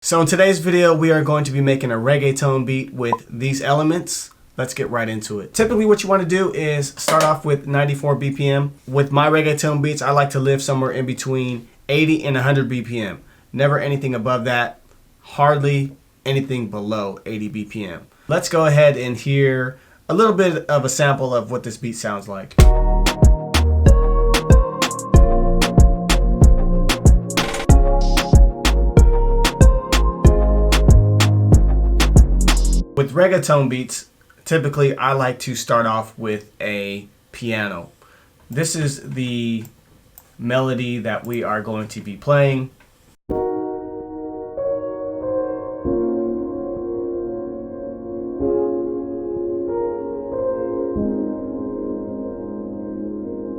So in today's video, we are going to be making a reggaeton beat with these elements. Let's get right into it. Typically what you want to do is start off with 94 BPM. With my reggaeton beats, I like to live somewhere in between 80 and 100 BPM. Never anything above that, hardly anything below 80 BPM. Let's go ahead and hear a little bit of a sample of what this beat sounds like. With reggaeton beats, typically I like to start off with a piano. This is the melody that we are going to be playing.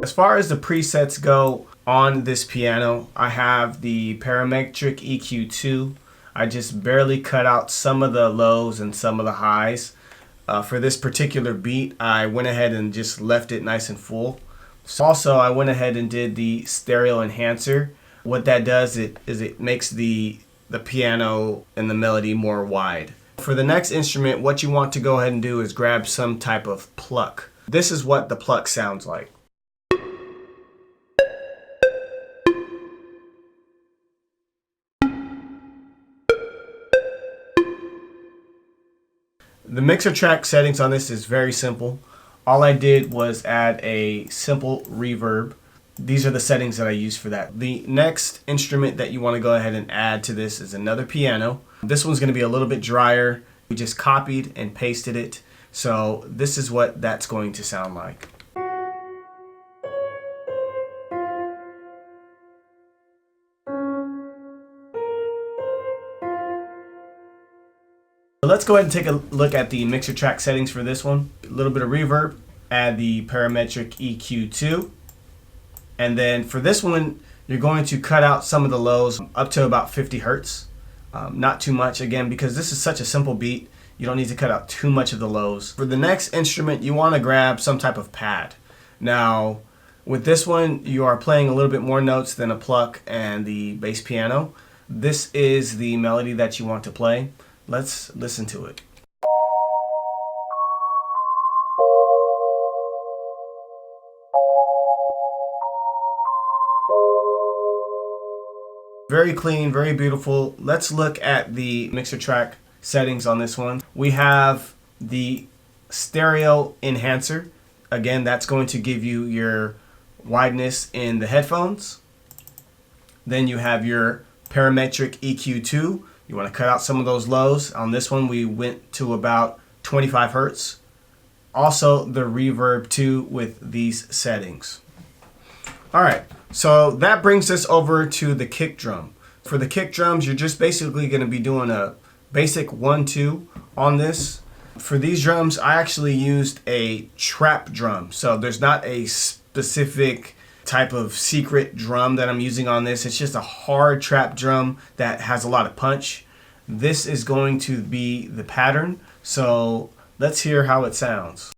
As far as the presets go on this piano, I have the parametric EQ2. I just barely cut out some of the lows and some of the highs. For this particular beat, I went ahead and just left it nice and full. So also, I went ahead and did the stereo enhancer. What that does is it makes the piano and the melody more wide. For the next instrument, what you want to go ahead and do is grab some type of pluck. This is what the pluck sounds like. The mixer track settings on this is very simple. All I did was add a simple reverb. These are the settings that I use for that. The next instrument that you want to go ahead and add to this is another piano. This one's going to be a little bit drier. We just copied and pasted it. So this is what that's going to sound like. Let's go ahead and take a look at the mixer track settings for this one. A little bit of reverb, add the parametric EQ2. And then for this one, you're going to cut out some of the lows up to about 50 hertz. Not too much, again, because this is such a simple beat, you don't need to cut out too much of the lows. For the next instrument, you want to grab some type of pad. Now, with this one, you are playing a little bit more notes than a pluck and the bass piano. This is the melody that you want to play. Let's listen to it. Very clean, very beautiful. Let's look at the mixer track settings on this one. We have the stereo enhancer. Again, that's going to give you your wideness in the headphones. Then you have your parametric EQ2. You want to cut out some of those lows. On this one, we went to about 25 hertz. Also, the reverb too with these settings. All right, so that brings us over to the kick drum. For the kick drums, you're just basically going to be doing a basic 1-2 on this. For these drums, I actually used a trap drum. So there's not a specific type of secret drum that I'm using on this. It's just a hard trap drum that has a lot of punch. This is going to be the pattern. So let's hear how it sounds.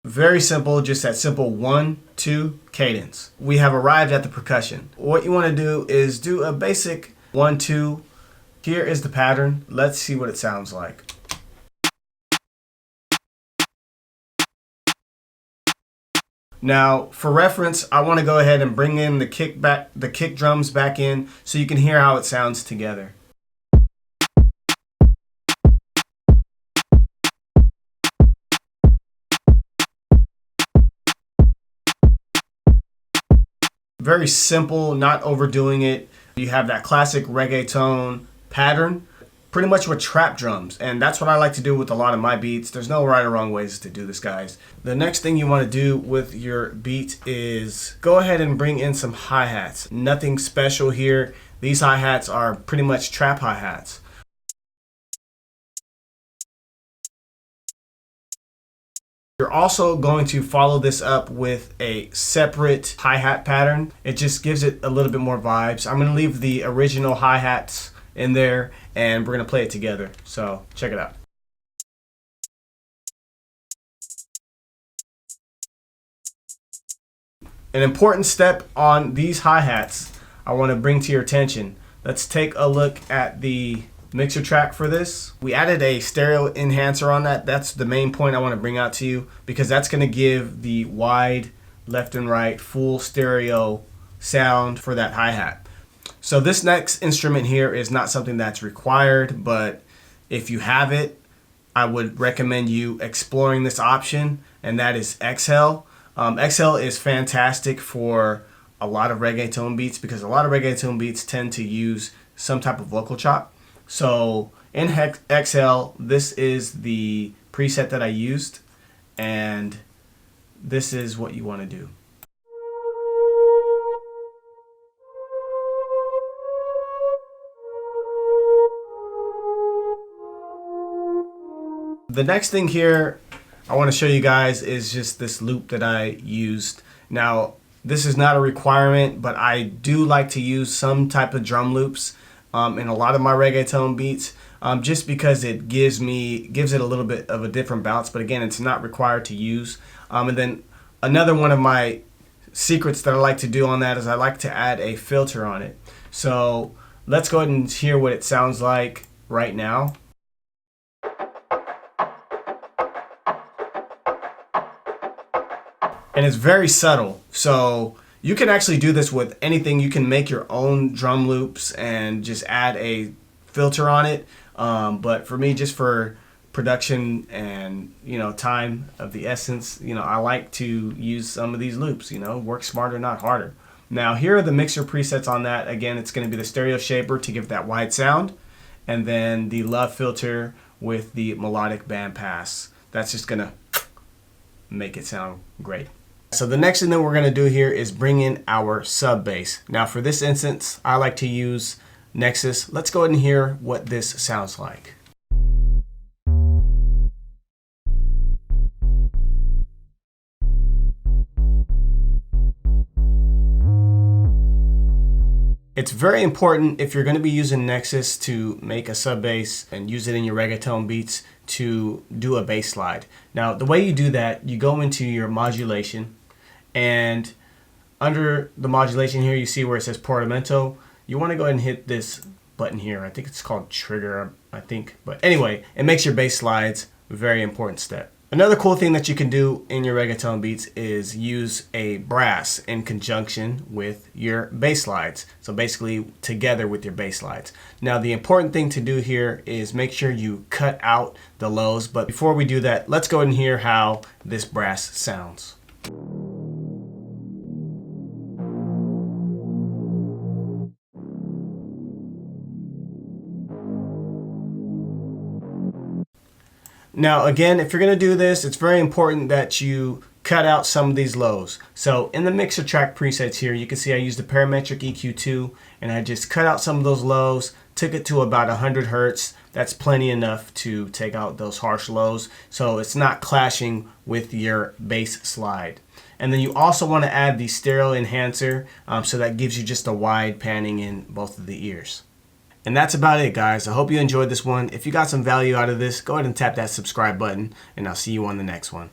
Very simple, just that simple 1-2 cadence. We have arrived at the percussion. What you want to do is do a basic 1-2. Here is the pattern. Let's see what it sounds like. Now, for reference, I want to go ahead and bring in the kick drums back in so you can hear how it sounds together. Very simple, not overdoing it. You have that classic reggaeton pattern, pretty much with trap drums, and that's what I like to do with a lot of my beats. There's no right or wrong ways to do this, guys. The next thing you want to do with your beat is go ahead and bring in some hi-hats. Nothing special here. These hi-hats are pretty much trap hi-hats. You're also going to follow this up with a separate hi-hat pattern. It just gives it a little bit more vibes. I'm going to leave the original hi-hats in there and we're going to play it together. So check it out. An important step on these hi-hats I want to bring to your attention. Let's take a look at the mixer track for this. We added a stereo enhancer on that. That's the main point I want to bring out to you, because that's going to give the wide left and right full stereo sound for that hi-hat. So this next instrument here is not something that's required, but if you have it, I would recommend you exploring this option, and that is Exhale. Exhale is fantastic for a lot of reggaeton beats, because a lot of reggaeton beats tend to use some type of vocal chop. So in Exhale, this is the preset that I used, and this is what you want to do. The next thing here I want to show you guys is just this loop that I used. Now, this is not a requirement, but I do like to use some type of drum loops in a lot of my reggaeton beats, just because it gives it a little bit of a different bounce. But again, it's not required to use. And then another one of my secrets that I like to do on that is I like to add a filter on it. So let's go ahead and hear what it sounds like right now. And it's very subtle, so you can actually do this with anything. You can make your own drum loops and just add a filter on it. But for me, just for production and time of the essence, I like to use some of these loops. Work smarter, not harder. Now here are the mixer presets on that. Again, it's going to be the stereo shaper to give that wide sound, and then the love filter with the melodic bandpass. That's just gonna make it sound great. So the next thing that we're going to do here is bring in our sub bass. Now for this instance, I like to use Nexus. Let's go ahead and hear what this sounds like. It's very important, if you're going to be using Nexus to make a sub bass and use it in your reggaeton beats, to do a bass slide. Now the way you do that, you go into your modulation, and under the modulation here, you see where it says portamento. You want to go ahead and hit this button here. I think it's called trigger, but anyway, it makes your bass slides a very important step. Another cool thing that you can do in your reggaeton beats is use a brass in conjunction with your bass slides. So basically together with your bass slides. Now the important thing to do here is make sure you cut out the lows. But before we do that, let's go ahead and hear how this brass sounds. Now again, if you're going to do this, it's very important that you cut out some of these lows. So in the mixer track presets here, you can see I used the parametric EQ2, and I just cut out some of those lows, took it to about 100 Hertz. That's plenty enough to take out those harsh lows, so it's not clashing with your bass slide. And then you also want to add the stereo enhancer, so that gives you just a wide panning in both of the ears. And that's about it, guys. I hope you enjoyed this one. If you got some value out of this, go ahead and tap that subscribe button, and I'll see you on the next one.